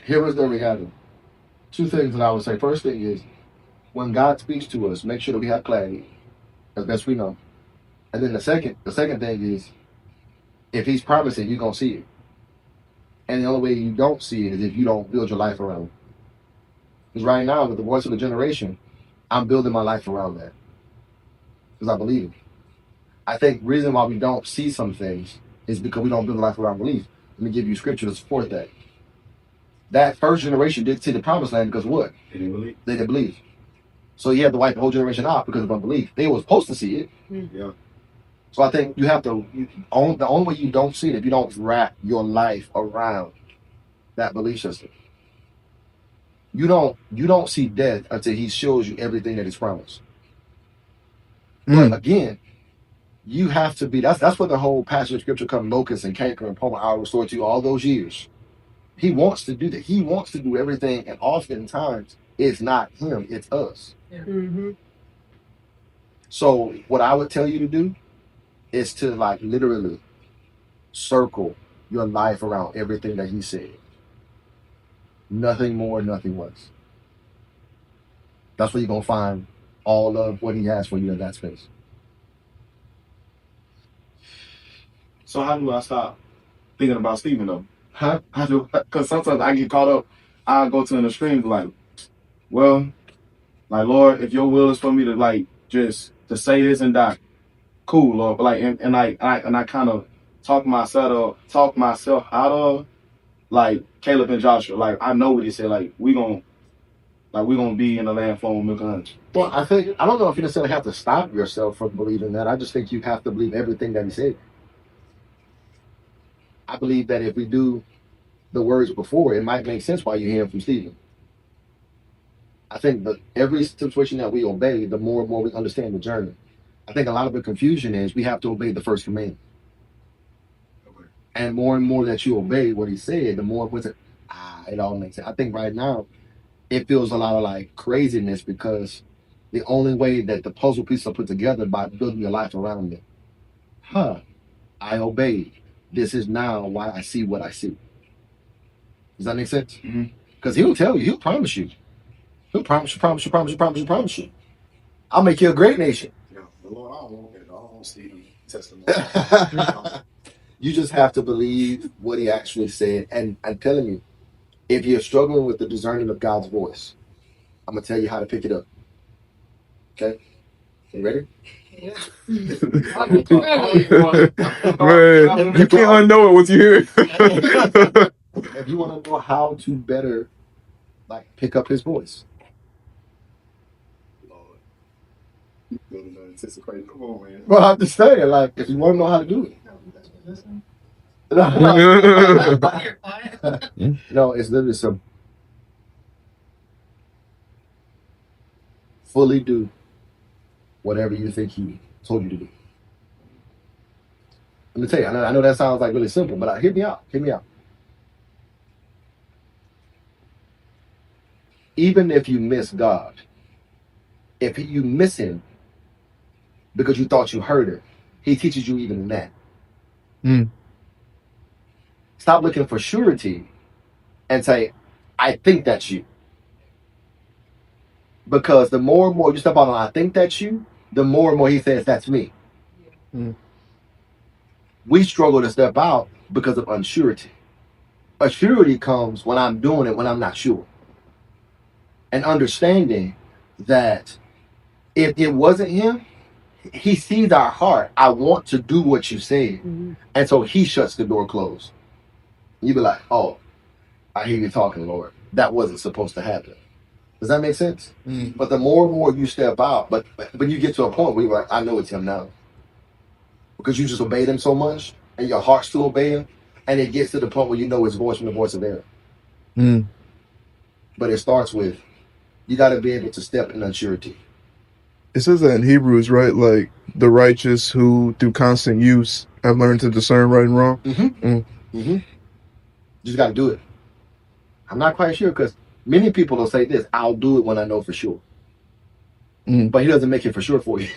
here is the reality. Two things that I would say. First thing is, when God speaks to us, make sure that we have clarity as best we know. And then the second thing is, if He's promising, you're gonna see it. And the only way you don't see it is if you don't build your life around it. Because right now, with the voice of the generation, I'm building my life around that because I believe it. I think the reason why we don't see some things is because we don't build a life around belief. Let me give you scripture to support that. That first generation did see the promised land because what? They didn't believe. They didn't believe. So you have to wipe the whole generation out because of unbelief. They were supposed to see it. Yeah. So I think you have to. The only way you don't see it if you don't wrap your life around that belief system. You don't see death until He shows you everything that He's promised. But again, you have to be. That's what the whole passage of scripture comes. Locusts and canker and palmer I will restore to you all those years. He wants to do that. He wants to do everything, and oftentimes it's not Him, it's us. Yeah. Mm-hmm. So what I would tell you to do is to like literally circle your life around everything that He said. Nothing more, nothing less. That's where you're gonna find all of what He has for you in that space. So how do I stop thinking about Stephen though? Huh? How do? Because sometimes I get caught up. I go to an extreme like, well, like Lord, if Your will is for me to like just to say this and die, cool, Lord. But like, and I kind of talk myself out of like Caleb and Joshua. Like I know what He said. Like we gonna be in the land flowing with milk and honey. Well, I don't know if you necessarily have to stop yourself from believing that. I just think you have to believe everything that He said. I believe that if we do the words before, it might make sense why you're hearing from Stephen. I think that every situation that we obey, the more and more we understand the journey. I think a lot of the confusion is we have to obey the first command. Okay. And more that you obey what He said, the more it all makes sense. I think right now it feels a lot of like craziness because the only way that the puzzle pieces are put together by building your life around it. I obeyed. This is now why I see what I see. Does that make sense? Because He'll tell you, He'll promise you. He'll promise you. I'll make you a great nation. Yeah, the Lord, I don't want that. I don't want to see testimony. You just have to believe what He actually said. And I'm telling you, if you're struggling with the discerning of God's voice, I'm going to tell you how to pick it up. Okay? You ready? Yeah. Man, you can't unknow it once you hear it. If you want to know how to better like pick up His voice. Lord. Anticipate. Come on, man. Well, I'm just saying, like, if you want to know how to do it. No, it's literally some fully do whatever you think He told you to do. Let me tell you, I know that sounds like really simple, but hear me out. Even if you miss God, if you miss Him because you thought you heard it, He teaches you even in that. Stop looking for surety and say, I think that's you. Because the more and more you step out on I think that's you, the more and more He says that's me. We struggle to step out because of unsurety. A surety comes when I'm doing it when I'm not sure. And understanding that if it wasn't Him, He sees our heart. I want to do what you said. And so He shuts the door closed. You be like, oh, I hear you talking, Lord. That wasn't supposed to happen. Does that make sense? But the more and more you step out, but when you get to a point where you're like, I know it's Him now. Because you just obeyed Him so much, and your heart's to obey Him, and it gets to the point where you know His voice from the voice of error. But it starts with, you got to be able to step in unsurety. It says that in Hebrews, right? Like, the righteous who, through constant use, have learned to discern right and wrong. You just got to do it. I'm not quite sure, because many people will say this, I'll do it when I know for sure. But He doesn't make it for sure for you.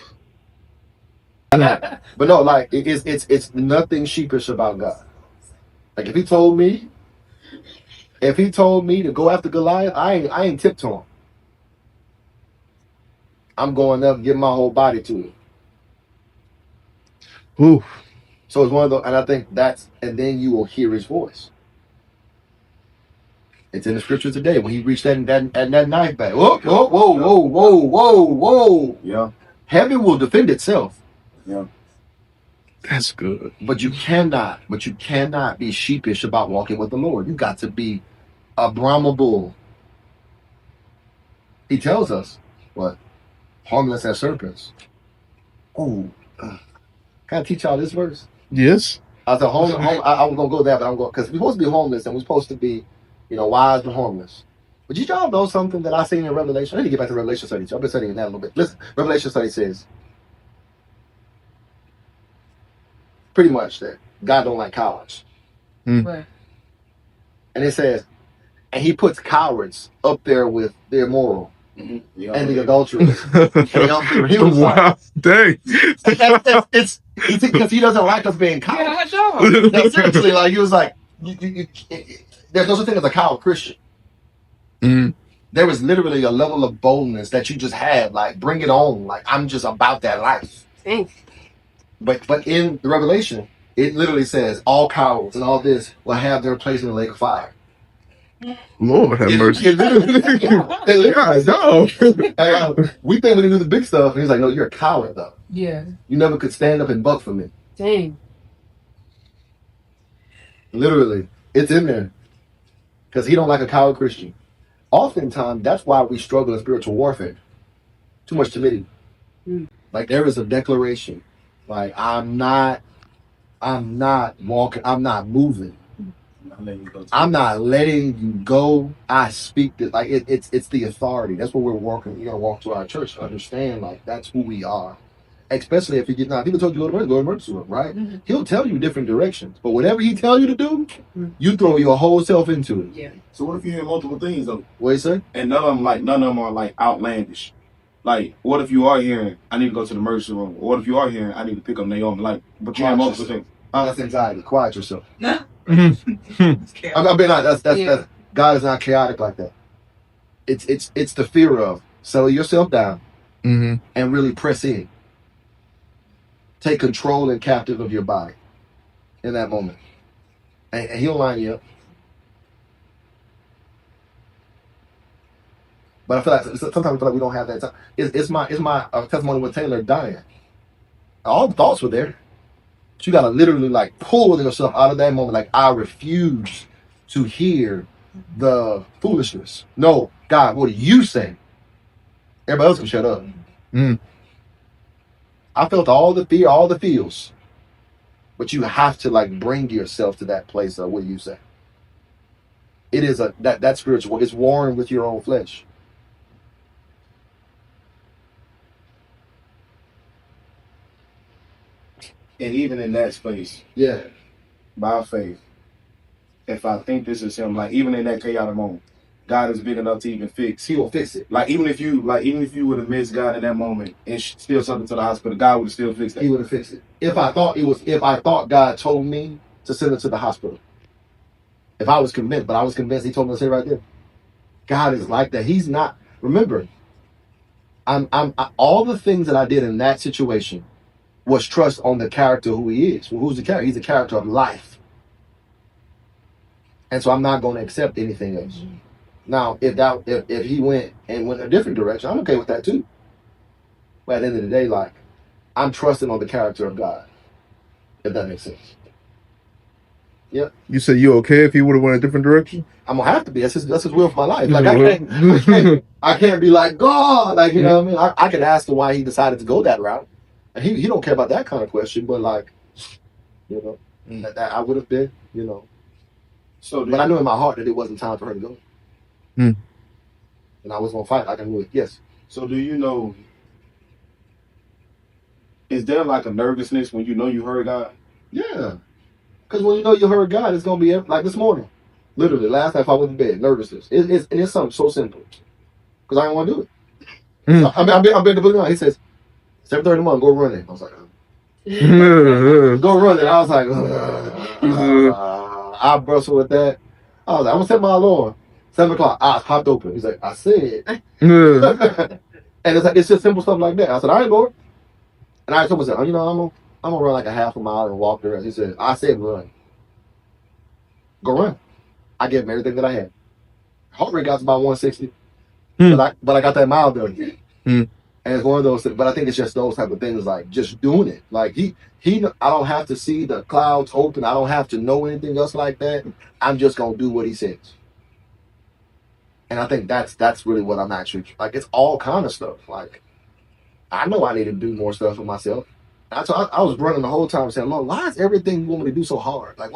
But no, like, it's nothing sheepish about God. Like, if He told me If he told me to go after Goliath, I ain't tiptoeing. I'm going up, giving my whole body to it. Ooh. So it's one of those, and I think and then you will hear his voice. It's in the scripture today when he reached that knife back. Whoa, whoa, whoa, whoa, whoa, whoa, whoa. Yeah. Heaven will defend itself. Yeah. That's good. But you cannot be sheepish about walking with the Lord. You got to be a Brahma bull. He tells us what? Harmless as serpents. Ooh. Can I teach y'all this verse? Yes. I said, I was gonna go there, but I'm going because we're supposed to be homeless and we're supposed to be, wise but harmless. But did y'all know something that I seen in Revelation? I need to get back to Revelation study. I've been studying that a little bit. Listen, Revelation study says pretty much that God don't like cowards. Where? And it says, and he puts cowards up there with the immoral and the adulterers. And he was wow, dang. it's because he doesn't like us being cowards. Yeah, No, seriously, like he was like, there's no such thing as a coward Christian. Mm. There was literally a level of boldness that you just had, like bring it on, like I'm just about that life. Thanks. But in the Revelation, it literally says all cowards and all this will have their place in the lake of fire. Lord have mercy. It literally God, no. we think we can do the big stuff, and he's like, no, you're a coward though. Yeah. You never could stand up and buck for me. Dang. Literally, it's in there because he don't like a coward Christian. Oftentimes, that's why we struggle in spiritual warfare. Too much timidity. Like there is a declaration, like I'm not walking, I'm not moving. I'm not letting you go. I speak that like it's the authority. That's what we're walking. You're gonna walk to our church to understand like that's who we are. Especially if you get now, people told you go to emergency room, right? Mm-hmm. He'll tell you different directions, but whatever he tell you to do, you throw your whole self into it. Yeah. So what if you hear multiple things though? What you say? And none of them are like outlandish. Like, what if you are hearing, I need to go to the emergency room? Or what if you are hearing, I need to pick up Naomi? Like, but you have multiple things. That's anxiety. Quiet yourself. No. I'm being honest. That's God is not chaotic like that. It's the fear of settle yourself down and really press in. Take control and captive of your body in that moment, and he'll line you up. But I feel like sometimes I feel like we don't have that time. It's my testimony with Taylor dying. All the thoughts were there. But you gotta literally like pull yourself out of that moment. Like I refuse to hear the foolishness. No, God, what do you say? Everybody else can shut up. I felt all the fear, all the feels. But you have to like bring yourself to that place of what do you say? It is that spiritual. It's warring with your own flesh. And even in that space, Yeah. by faith, if I think this is him, like even in that chaotic moment, God is big enough to even fix. He will fix it. Like even if you would have missed God in that moment and still something to the hospital, God would have still fixed that. He would have fixed it. If I thought God told me to send her to the hospital. If I was convinced, but I was convinced he told me to say right there. God is like that. He's not. Remember, all the things that I did in that situation was trust on the character who he is. Well, who's the character? He's the character of life. And so I'm not going to accept anything else. Now, if he went a different direction, I'm okay with that too. But at the end of the day, like I'm trusting on the character of God. If that makes sense. Yep. You said you okay if he would have went a different direction? I'm gonna have to be. That's his will for my life. Like I can't be like God. Like you know what I mean. I can ask him why he decided to go that route, and he don't care about that kind of question. But like, that I would have been, So, but I knew in my heart that it wasn't time for her to go, and I was gonna fight like I knew it. Yes. So do you know? Is there like a nervousness when you know you heard God? Yeah. Because when you heard God, it's gonna be like this morning. Literally, last night if I went to bed, nervousness. It's something so simple. Because I didn't want to do it. So, I've been to Boldness. He says, 7:30 in the morning, go run it. I was like, go run it. I was like, I bristle with that. I was like, I'm gonna set my alarm. 7 o'clock. I popped open. He's like, I said. Yeah. And it's like it's just simple stuff like that. I said, all right, Lord. And I told myself, oh, I'm gonna run like a half a mile and walk the rest. He said, I said run. Go run. I gave him everything that I had. Heart rate got to about 160. But I got that mile done. And it's one of those things, but I think it's just those type of things, like just doing it. Like I don't have to see the clouds open. I don't have to know anything else like that. I'm just gonna do what he says. And I think that's really what I'm actually like. It's all kind of stuff. Like I know I need to do more stuff for myself. I was running the whole time saying, Lord, why is everything you want me to do so hard? Like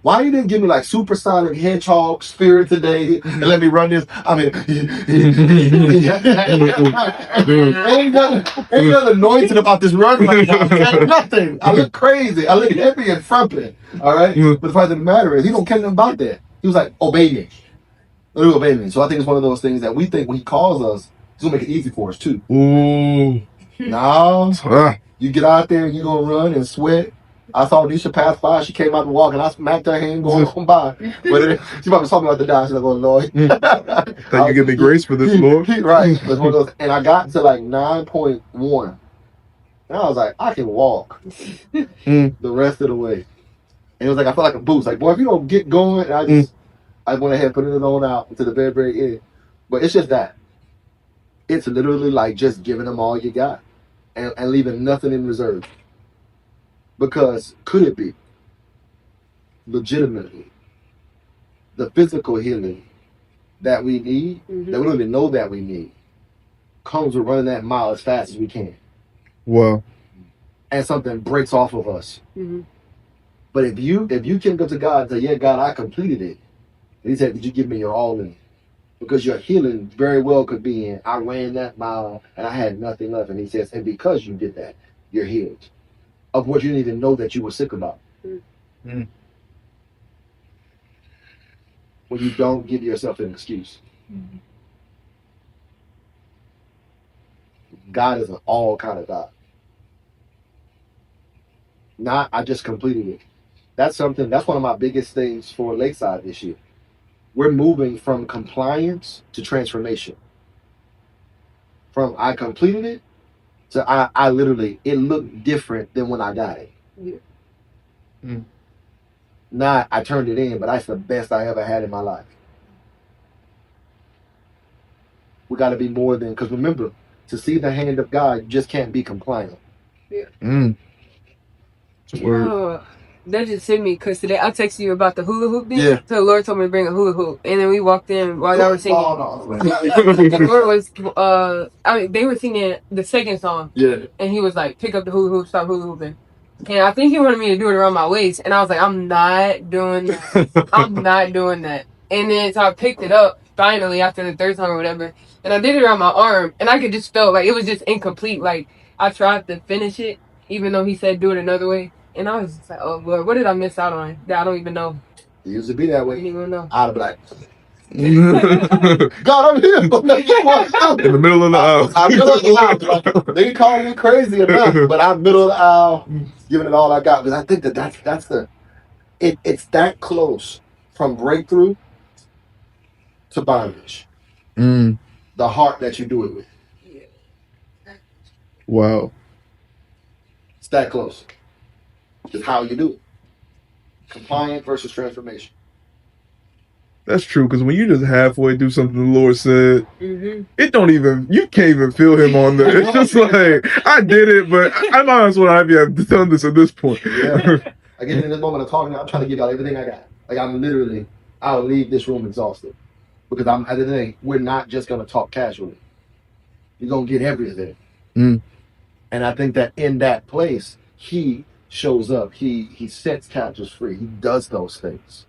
why you didn't give me like supersonic hedgehog spirit today and let me run this? I mean, ain't nothing anointed about this run right now. Ain't nothing. I look crazy. I look heavy and frumpy. All right. But the fact of the matter is, he don't care nothing about that. He was like, obey me. Literally obey me. So I think it's one of those things that we think when he calls us, he's gonna make it easy for us too. Ooh. No. You get out there and you're gonna run and sweat. I saw Nisha pass by. She came out and walk, and I smacked her hand going on by. But she probably saw me about to die. She's like, "Oh Lord, thank you, give me grace for this, Lord." Right. But one of those, and I got to like 9.1, and I was like, I can walk the rest of the way. And it was like I felt like a boost. Like, boy, if you don't get going, and I went ahead and put it on out to the very, very end. But it's just that. It's literally like just giving them all you got and leaving nothing in reserve. Because could it be legitimately the physical healing that we need, that we don't even know that we need, comes with running that mile as fast as we can. Wow. And something breaks off of us. But if you can go to God and say, yeah, God, I completed it. And he said, did you give me your all in? Because your healing very well could be in, I ran that mile and I had nothing left. And he says, and because you did that, you're healed. Of what you didn't even know that you were sick about. When you don't give yourself an excuse. God is an all kind of God. Not, I just completed it. That's one of my biggest things for Lakeside this year. We're moving from compliance to transformation. From I completed it to I literally, it looked different than when I got it. Not I turned it in, but that's the best I ever had in my life. We got to be more than, because remember, to see the hand of God, you just can't be compliant. That just hit me because today I texted you about the hula hoop thing. Yeah. So the Lord told me to bring a hula hoop, and then we walked in while y'all were singing. The Lord was, I mean, they were singing the second song. Yeah. And he was like, "Pick up the hula hoop, stop hula hooping." And I think he wanted me to do it around my waist, and I was like, "I'm not doing that. I'm not doing that." And then so I picked it up finally after the third song or whatever, and I did it around my arm, and I could just feel like it was just incomplete. Like I tried to finish it, even though he said do it another way. And I was just like, oh, Lord, what did I miss out on that I don't even know? It used to be that way. I didn't even know. I'd be like, God, I'm here. In the middle of the aisle. I'm middle of the aisle. They call me crazy enough, but I'm middle of the aisle, giving it all I got. Because I think it's that close from breakthrough to bondage. The heart that you do it with. Wow. It's that close. It's how you do it. Compliant versus transformation. That's true, because when you just halfway do something the Lord said, it don't even, you can't even feel him on there. It's just like, I did it, but I might as well have you done this at this point. Yeah. Again, in this moment of talking, I'm trying to give out everything I got. Like I'll leave this room exhausted. Because at the end of the day, we're not just going to talk casually. You're going to get everything. And I think that in that place, he shows up. He sets captives free. He does those things.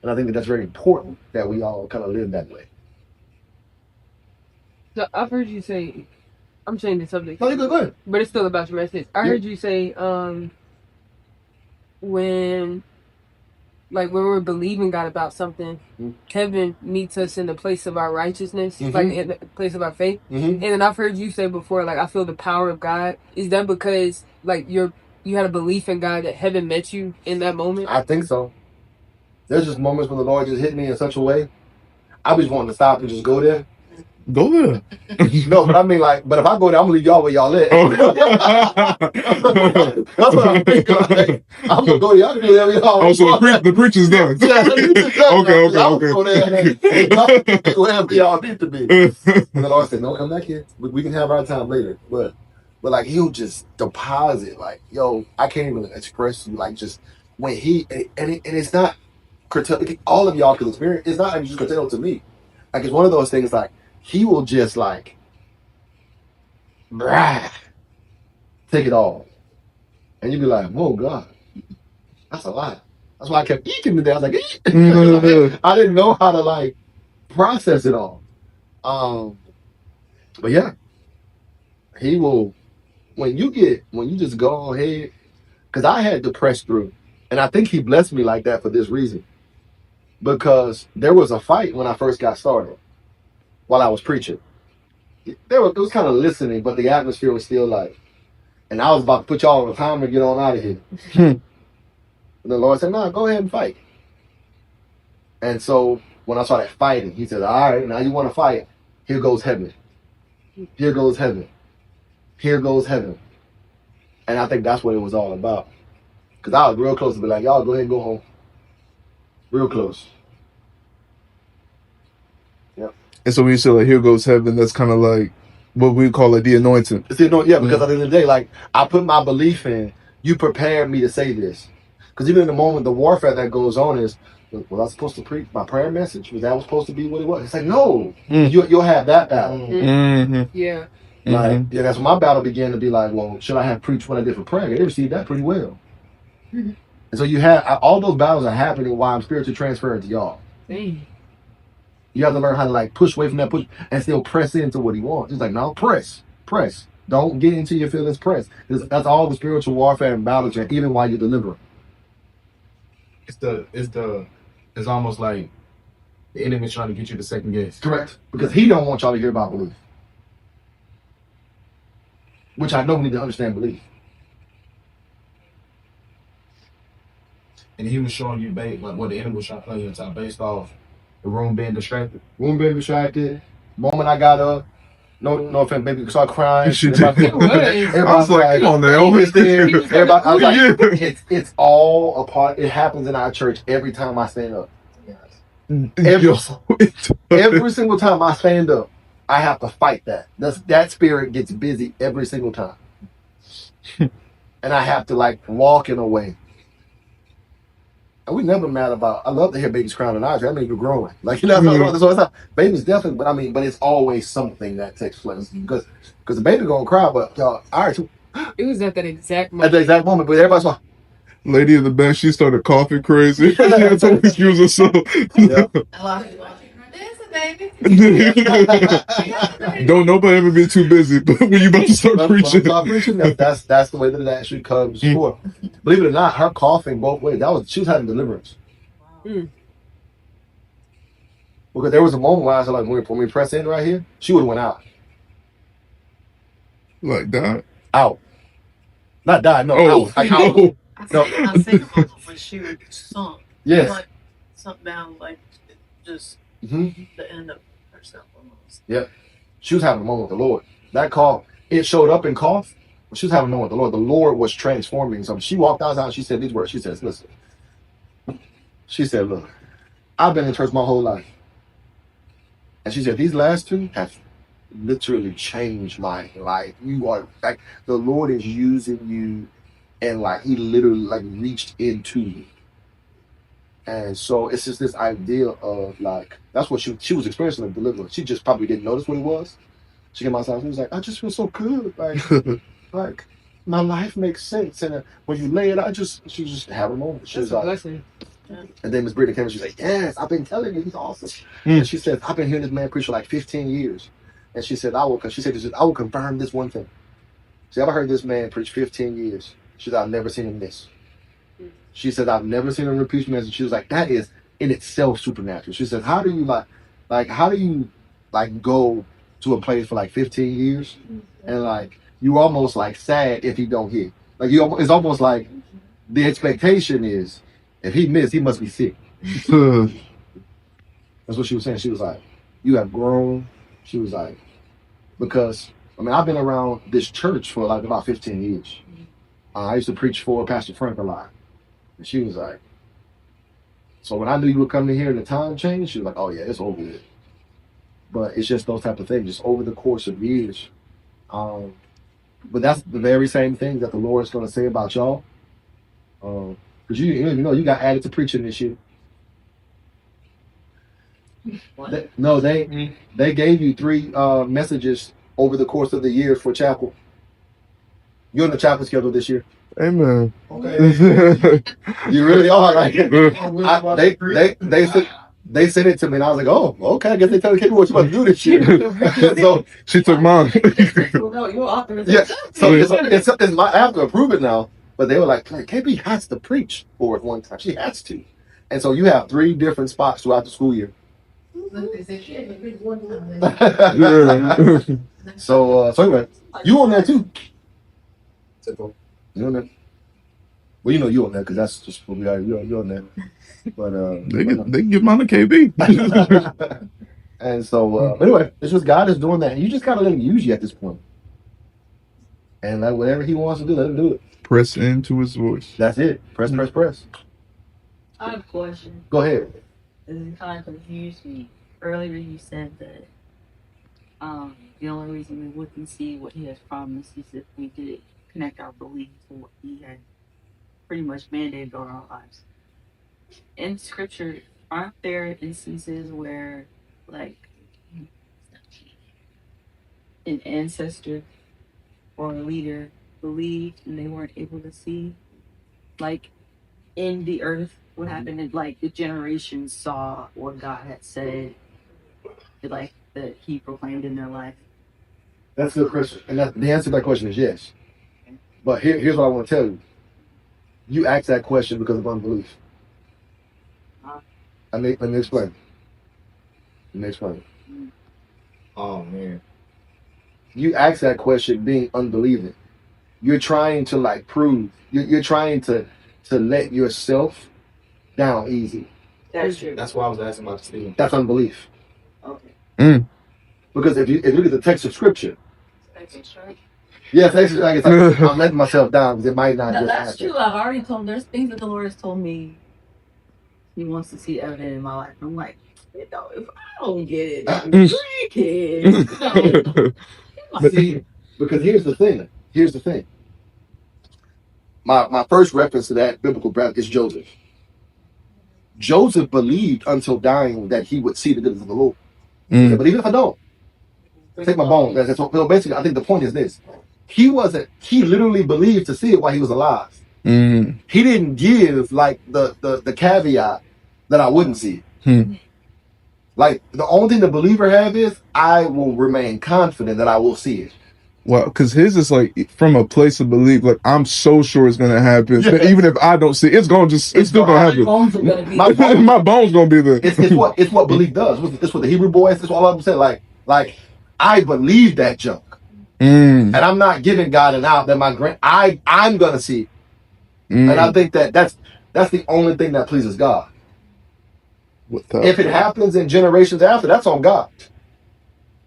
And I think that's very important that we all kind of live that way. So I've heard you say, I'm changing the subject. No, go ahead. But it's still about your message. I heard you say, when we're believing God about something, heaven meets us in the place of our righteousness, like in the place of our faith. And then I've heard you say before, like, I feel the power of God. Is that because, like, you had a belief in God that heaven met you in that moment? I think so. There's just moments when the Lord just hit me in such a way. I just wanting to stop and just go there. Go there. No, but I mean, like, but if I go there, I'm gonna leave y'all where y'all at. That's what I'm thinking. Like, I'm gonna go there. Y'all can do whatever y'all want. Oh, so the preacher's done. Yeah, the preacher's done. Okay. Y'all go there and y'all can be wherever y'all need to be. And the Lord said, "No, come back here. We can have our time later." But like, he'll just deposit. Like, yo, I can't even express you. Like, just when he and it's not curtailed. All of y'all can experience. It's not like just curtailed to me. Like, it's one of those things. Like, he will just like. Take it all. And you'd be like, whoa, God, that's a lot. That's why I kept eating today. I was like, I didn't know how to like process it all. But yeah, he will, when you just go ahead, because I had to press through. And I think he blessed me like that for this reason. Because there was a fight when I first got started while I was preaching. It was kind of listening, but the atmosphere was still like, and I was about to put y'all on a timer to get on out of here. And the Lord said, no, go ahead and fight. And so when I started fighting, he said, all right, now you want to fight. Here goes heaven. Here goes heaven. Here goes heaven. And I think that's what it was all about. Because I was real close to be like, y'all go ahead and go home. Real close. Yep. And so when you say like, here goes heaven, that's kind of like what we call it, the anointing. It's the anointing, yeah, because at the end of the day, like, I put my belief in, you prepared me to say this. Because even in the moment, the warfare that goes on is, was I supposed to preach my prayer message? Was that supposed to be what it was? It's like, no, you'll have that battle. Mm-hmm. Yeah. Like, yeah, that's when my battle began to be like, well, should I have preached what I did for prayer? They received that pretty well. Mm-hmm. And so you have, all those battles are happening while I'm spiritually transferring to y'all. Dang. You have to learn how to like push away from that push and still press into what he wants. It's like, no, press. Don't get into your feelings, press. That's all the spiritual warfare and battles, even while you're delivering. It's almost like the enemy's trying to get you to second guess. Correct. Because he don't want y'all to hear about belief. Which I know we need to understand belief. And he was showing you like what the enemy was trying to play into based off the room being distracted. Moment I got up, no offense, baby, start crying. She did. Everybody I was like, come on now. Everybody, I was like, it's all a part. It happens in our church every time I stand up. Every single time I stand up, I have to fight that. That spirit gets busy every single time. And I have to like walk in a way. And we never mad about. I love to hear babies crying in our church. That means you're growing. Like, you know, so it's not babies definitely, but it's always something that takes place because the baby gonna cry. But y'all, all right, it was at that exact moment. At the exact moment, but everybody's like, lady in the back, she started coughing crazy. She had to excuse herself. Yeah. Don't nobody ever be too busy, but when you about to start preaching, that's the way that it actually comes forth. Believe it or not, her coughing both ways. She was having deliverance. Wow. Because there was a moment where I was like, when we press in right here, she would have went out. Like died? Out. Not died, no. Oh, out. Like, out. I think when she was sunk. Yes. Like sunk down, like just the end of herself almost. Yep. She was having a moment with the Lord. That cough, it showed up in cough. But she was having a moment with the Lord. The Lord was transforming something. She walked outside and she said these words. She says, listen. She said, look, I've been in church my whole life. And she said, these last two have literally changed my life. You are like, the Lord is using you, and like he literally like reached into you. And so it's just this idea of like, that's what she was experiencing in deliverance. She just probably didn't notice what it was. She came outside and she was like, I just feel so good. Like my life makes sense. And when you lay it out, she just had a moment. She was like, blessing. And then Miss Britta came and she was like, yes, I've been telling you, he's awesome. And she said, I've been hearing this man preach for like 15 years. And she said, I will confirm this one thing. See, I've heard this man preach 15 years. She said, I've never seen him miss. She said, I've never seen him repeat message. She was like, that is in itself supernatural. She said, how do you go to a place for like 15 years and like you almost like sad if he don't hit. Like it's almost like the expectation is if he missed, he must be sick. That's what she was saying. She was like, you have grown. She was like, because, I mean, I've been around this church for like about 15 years. I used to preach for Pastor Frank a lot. And she was like, so when I knew you were coming here and the time changed, she was like, oh yeah, it's over with. But it's just those type of things, just over the course of years. But that's the very same thing that the Lord is going to say about y'all. Because you got added to preaching this year. They gave you 3 messages over the course of the year for chapel. You're on the chapel schedule this year. Amen. Okay. You really are. Like, they sent it to me, and I was like, oh, okay. I guess they telling Katie what you about to do this year. So she took mine. No, you're author. Yeah. So it's my, I have to approve it now. But they were like, KB has to preach for it one time. She has to. And so you have 3 different spots throughout the school year. So anyway, you on there too. You on there? Well, you know you on there because that's just what we are. You're on there. But they can give mine to KB. And so anyway, it's just God is doing that. And you just gotta let him use you at this point. And like whatever he wants to do, let him do it. Press into his voice. That's it. Press. I have a question. Go ahead. It kind of confused me. Earlier you said that the only reason we wouldn't see what he has promised is if we did connect our belief to what he had pretty much mandated on our lives. In scripture, aren't there instances where, like, an ancestor or a leader believed and they weren't able to see, like, in the earth what happened, and like the generations saw what God had said, like that he proclaimed in their life? That's a good question. And the answer to that question is yes. But here's what I want to tell you. You asked that question because of unbelief. Let me explain. Oh man. You asked that question being unbelieving. You're trying to like prove. You're trying to let yourself down easy. That's true. That's why I was asking about Stephen. That's unbelief. Okay. Because if you look at the text of scripture, yes, it's like I'm letting myself down because it might not. No, that's true. I've already told. There's things that the Lord has told me He wants to see evident in my life. I'm like, if I don't get it, grandkids. See, because here's the thing. My first reference to that biblical breath is Joseph. Joseph believed until dying that he would see the goodness of the Lord. He said, but even if I don't, take my bones. So basically, I think the point is this. He literally believed to see it while he was alive. He didn't give like the caveat that I wouldn't see it. Like the only thing the believer have is I will remain confident that I will see it. Well, because his is like from a place of belief. Like I'm so sure it's gonna happen. Yes. Even if I don't see it, it's still gonna happen. My bones gonna be there. It's what belief does. It's what the Hebrew boys. It's what all of them said. Like I believe that junk, and I'm not giving God an out that I'm gonna see it. And I think that's the only thing that pleases God. If it happens in generations after, that's on God.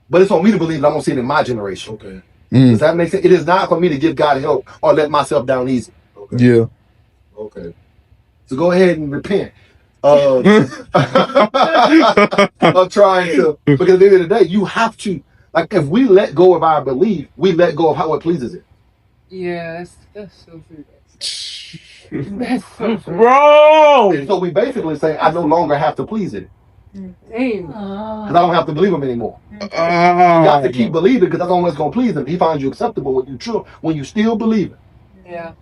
But it's on me to believe that I'm gonna see it in my generation. Okay. Does that make sense? It is not for me to give God help or let myself down easy. Okay. Yeah. Okay. So go ahead and repent of trying to, because at the end of the day, you have to, like, if we let go of our belief, we let go of how it pleases it. Yeah, that's so true. That's so true. Bro! And so we basically say, I no longer have to please it. Damn. Because I don't have to believe him anymore. You got to keep believing because that's the only way it's going to please him. He finds you acceptable when you still believe it. Yeah.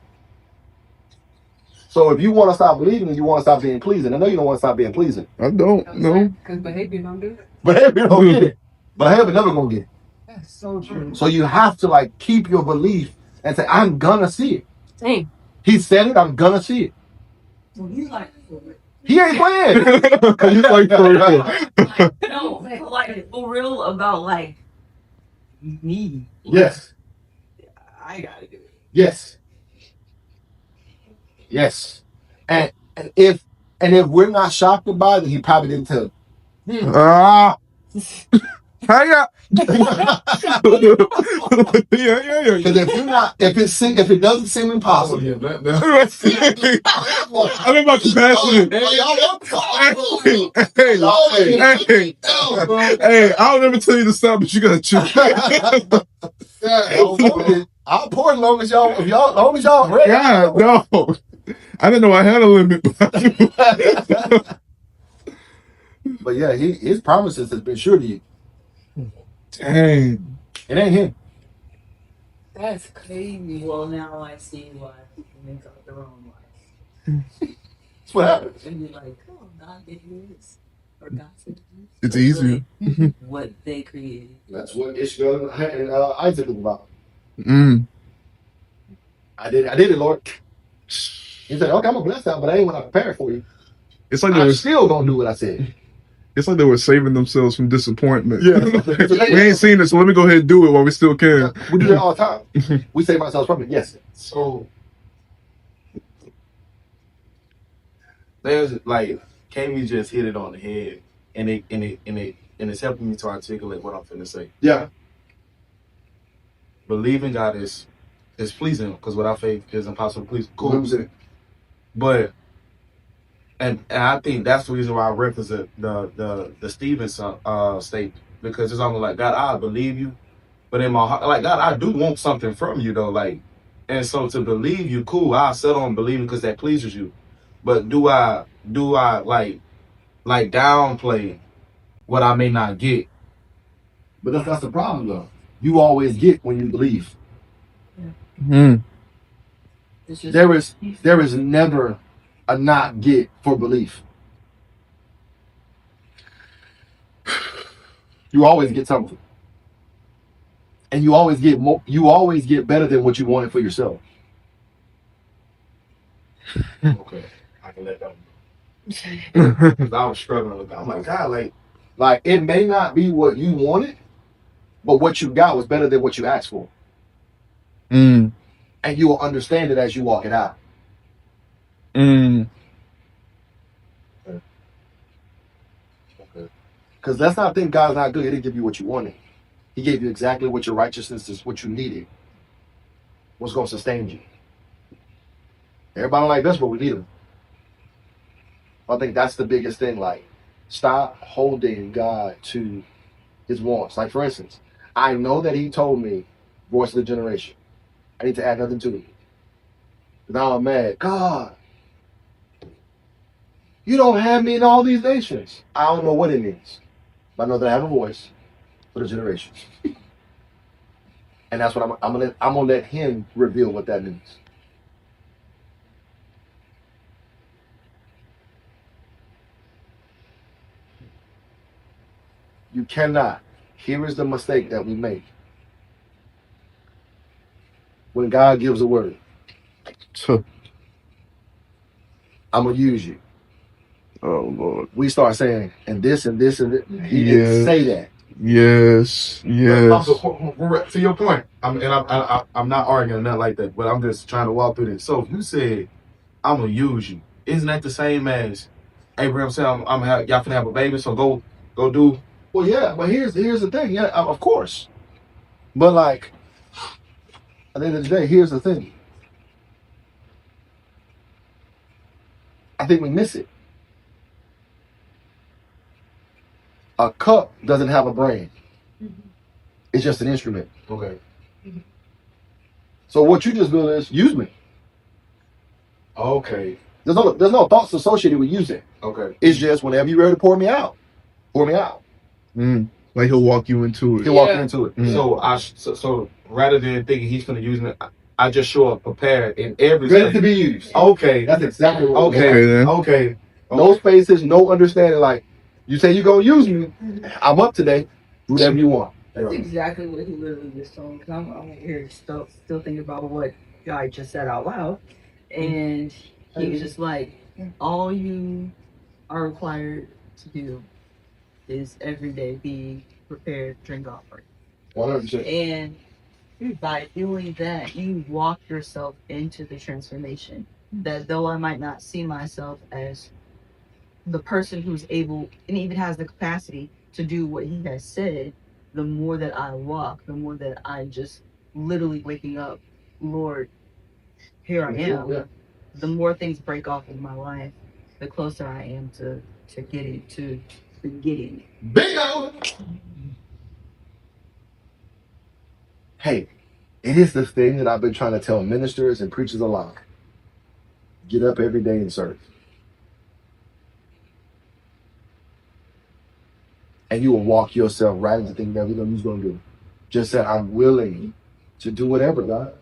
So if you want to stop believing and you want to stop being pleasing, I know you don't want to stop being pleasing. I don't know. Because behavior don't do it. Behavior don't get it. Behavior never going to get it. That's so true. So you have to like keep your belief and say, I'm going to see it. Dang. He said it, I'm going to see it. Well, he's like, he ain't playing. He's like, no, like for real about like me. Yes. I gotta do it. Yes. And if And if we're not shocked about it, he probably didn't tell you. Ah. Hiya. Yeah. Because if you're not, if it doesn't seem impossible, I'm about compassionate. Hey, I'll never tell you to stop, but you gotta chill. I'll pour as long as y'all ready. Yeah, no. I didn't know I had a limit. But yeah, his promises has been sure to you. Dang. It ain't him. That's crazy. Well, now I see why people make up their own life. That's what happens. And you're like, oh, God did this. Or God said this. It's easier. What they created. That's what Ishmael and Isaac was about. I did it, Lord. He said, okay, I'm gonna bless that, but I ain't what I prepared for you. It's like I'm still gonna do what I said. It's like they were saving themselves from disappointment. Yeah. We ain't seen it, so let me go ahead and do it while we still can. We do that all the time. We save ourselves from it. Yes. So there's like, Kami just hit it on the head, and it's helping me to articulate what I'm finna say. Yeah. Believing God is pleasing, because without faith is impossible to please. Cool. 100%. But and I think that's the reason why I reference the Stephen statement, because it's almost like, God, I believe you, but in my heart, like, God, I do want something from you though, like, and so to believe you, cool, I'll settle on believing because that pleases you. But do I like downplay what I may not get? But that's the problem though. You always get when you believe. There is never a not get for belief. You always get something. And you always get more, you always get better than what you wanted for yourself. Okay, I can let that go. Because I was struggling with that. I'm like, God, like it may not be what you wanted, but what you got was better than what you asked for. And you will understand it as you walk it out. Okay. Because let's not think God's not good. He didn't give you what you wanted. He gave you exactly what your righteousness is, what you needed. What's going to sustain you. Everybody don't like this, but we need them. I think that's the biggest thing. Like, stop holding God to his wants. Like, for instance, I know that he told me, voice of the generation. I need to add nothing to it. Now I'm mad. God, you don't have me in all these nations. I don't know what it means. But I know that I have a voice for the generations. And that's what I'm gonna let him reveal what that means. You cannot. Here is the mistake that we make. When God gives a word, I'm gonna use you. Oh Lord. We start saying, and this and this and this. He didn't say that. Yes. To your point, I'm not arguing nothing like that, but I'm just trying to walk through this. So if you said, I'm gonna use you, isn't that the same as Abraham said, y'all finna have a baby, so go do? Well, yeah, but here's the thing. Yeah, of course. But like, at the end of the day, here's the thing. I think we miss it. A cup doesn't have a brain. It's just an instrument. Okay. So what you just built is use me. Okay. There's no thoughts associated with using. Okay. It's just whenever you're ready to pour me out. Pour me out. Like he'll walk you into it. He'll walk you into it. So rather than thinking he's gonna use me, I just show up prepared in every ready to be used. Okay. That's exactly what Okay. No spaces, no understanding. Like, you say you're gonna use me, I'm up today. Do whatever you want. That's exactly what he literally just told me. Because I'm here still thinking about what guy just said out loud, and he was just like, all you are required to do is every day be prepared, drink offering. 100%. And by doing that, you walk yourself into the transformation. That though I might not see myself as the person who's able and even has the capacity to do what he has said, the more that I walk, the more that I just literally waking up, Lord, here I am. Yeah. The more things break off in my life, the closer I am to getting to getting. Bingo! Hey, it is the thing that I've been trying to tell ministers and preachers alike. Get up every day and serve. And you will walk yourself right into things that you know you're going to do. Just say, I'm willing to do whatever, God.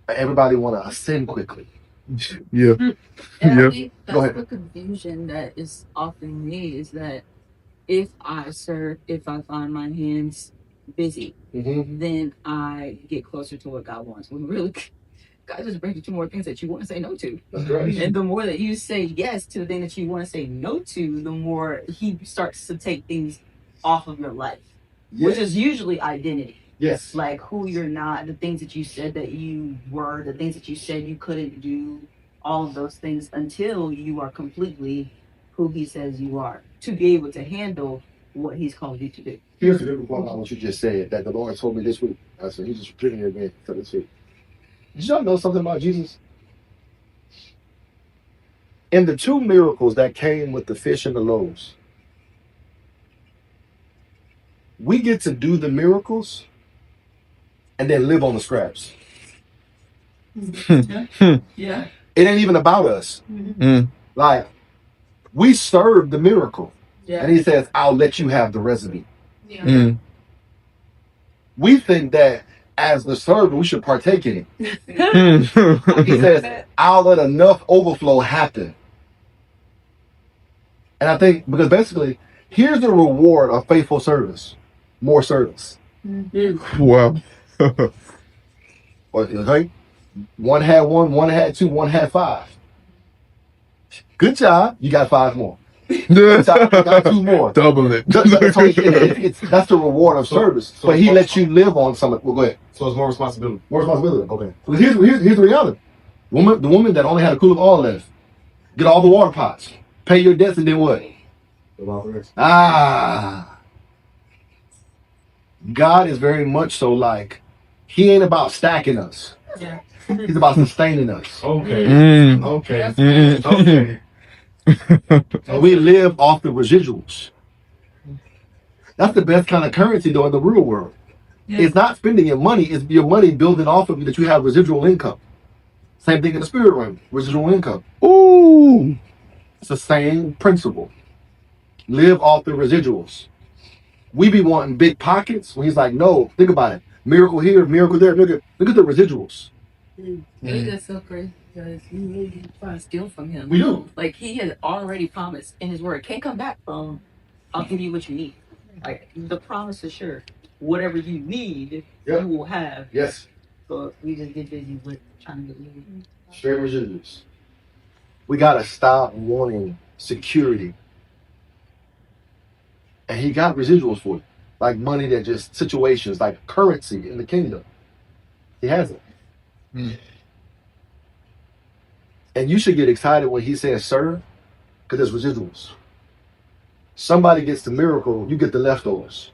Everybody want to ascend quickly. Yeah. And Yeah. I think that's the confusion that is often made, is that if I serve, if I find my hands busy, then I get closer to what God wants. When really, God just brings you to more things that you want to say no to. That's right. And the more that you say yes to the thing that you want to say no to, the more He starts to take things off of your life, which is usually identity. Yes. Like who you're not, the things that you said that you were, the things that you said you couldn't do, all of those things until you are completely who He says you are, to be able to handle what He's called you to do. Here's the different part about what you just said that the Lord told me this week. I said, He's just repeating it again for this week. Did y'all know something about Jesus? In the 2 miracles that came with the fish and the loaves, we get to do the miracles and then live on the scraps. Yeah. It ain't even about us. Like, we serve the miracle. Yeah. And He says, I'll let you have the residue. Yeah. We think that as the servant, we should partake in it. He says, I'll let enough overflow happen. And I think, because basically, here's the reward of faithful service. More service. Wow. Okay? One had 1, one had 2, one had 5. Good job. You got 5 more. Good job. You got 2 more. Double it. So that's the reward of service. But He lets you live on some of it. Well, go ahead. So it's more responsibility. More responsibility. Okay. So here's the reality. The woman that only had a cooler of oil left. Get all the water pots. Pay your debts and then what? God is very much so like, He ain't about stacking us. Yeah. He's about sustaining us. Okay. Okay. And we live off the residuals. That's the best kind of currency though in the real world. Yeah. It's not spending your money, it's your money building off of you that you have residual income. Same thing in the spirit realm, residual income. Ooh. It's the same principle. Live off the residuals. We be wanting big pockets when He's like, no, think about it. Miracle here, miracle there. Look at the residuals. That's so crazy because you really try to steal from Him. We do. Like He has already promised in His word. Can't come back from, I'll give you what you need. Like the promise is sure. Whatever you need, you will have. Yes. So we just get busy with trying to get you. Straight residuals. We gotta stop wanting security. And He got residuals for it. Like money that just situations, like currency in the kingdom. He has it. And you should get excited when He says serve, because there's residuals. Somebody gets the miracle, you get the leftovers.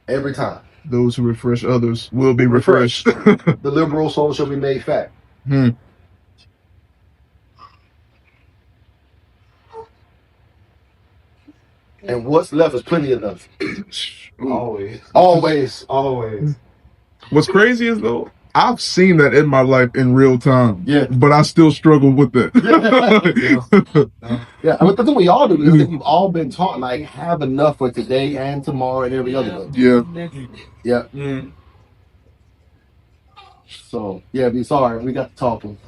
Every time. Those who refresh others will be refreshed. The liberal soul shall be made fat. And what's left is plenty enough. Always. What's crazy is though, I've seen that in my life in real time. Yeah. But I still struggle with that. Yeah. I mean, the thing we all do is that we've all been taught, like, have enough for today and tomorrow and every other day. Yeah. So, yeah, be sorry. We got to talking.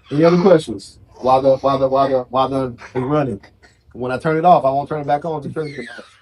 Any other questions? While the is running. When I turn it off, I won't turn it back on to turn it off.